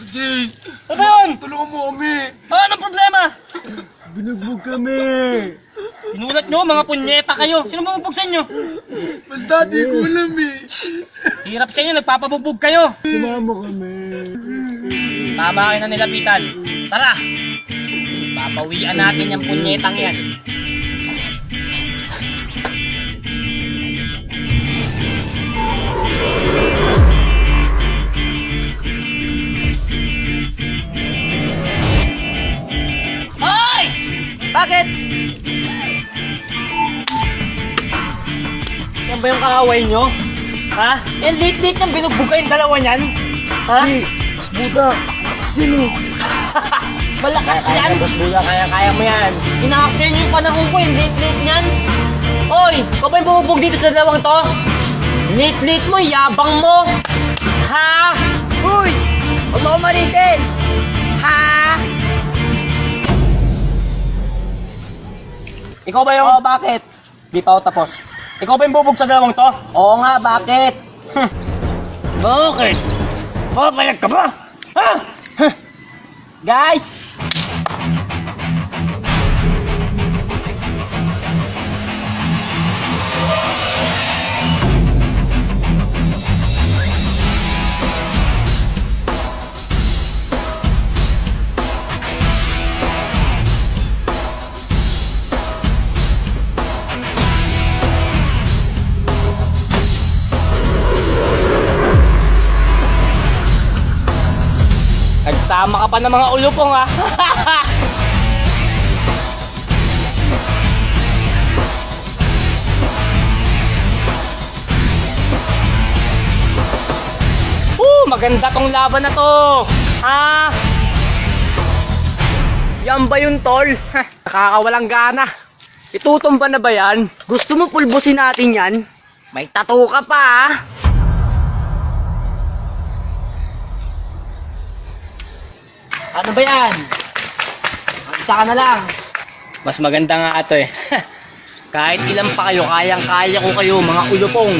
Jay, Ano yun? tulungan mo kami. Anong problema? Binugbog kami. Pinulat nyo, mga punyeta kayo. Sino bumubog sa inyo? Basta di ko alam eh. Hirap sa inyo, nagpapabugbog kayo. Sumama kami. Tama kayo na nilapitan. Tara! Papawian natin yung punyetang yan. Hoy! Bakit? Yan ba yung kaaway nyo? Ha? Yan late-late nang binugbog kayong dalawa niyan? Ha? Mas buta. Sini. Malakas yan! Mas buta, kaya mo yan. Inaaksayan nyo yung panahon ko, yung late-late niyan. Hoy! Ikaw ba yung bumubog dito sa dalawang to? Late-late mo, yabang mo! Ha? Uy! Huwag mo umalitin! Ha? Ikaw ba yung... Oo, bakit? Di pa ako tapos. Ikaw ba yung bubog sa dalawang to? Oo nga, bakit? Bakit? Papalag ka ba? Ha? Guys! Nagsama ka pa ng mga ulupong ha? Maganda tong laban na to! Ha? Yan ba yun, tol? Nakakawalang gana. Itutumba na ba yan? Gusto mo pulbusin natin yan? May tattoo ka pa, ha? Ano ba yan? Isa ka na lang. Mas maganda nga ito eh. Kahit ilan pa kayo, kayang-kaya ko kayo, mga ulupong.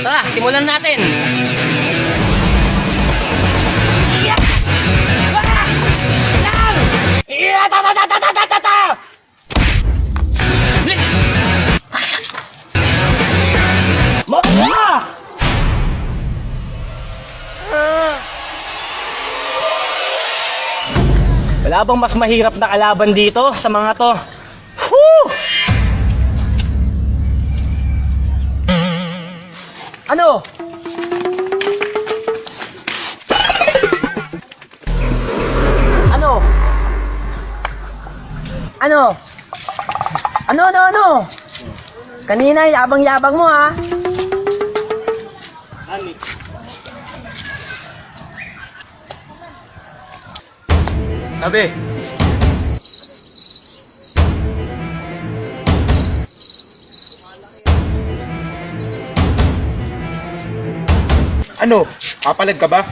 Tara, simulan natin! Wala bang mas mahirap na kalaban dito sa mga to? Whew! Ano? Ano? Ano? Ano? Kanina, yabang-yabang mo, ha? Tabi. Ano? Kapalag ka ba?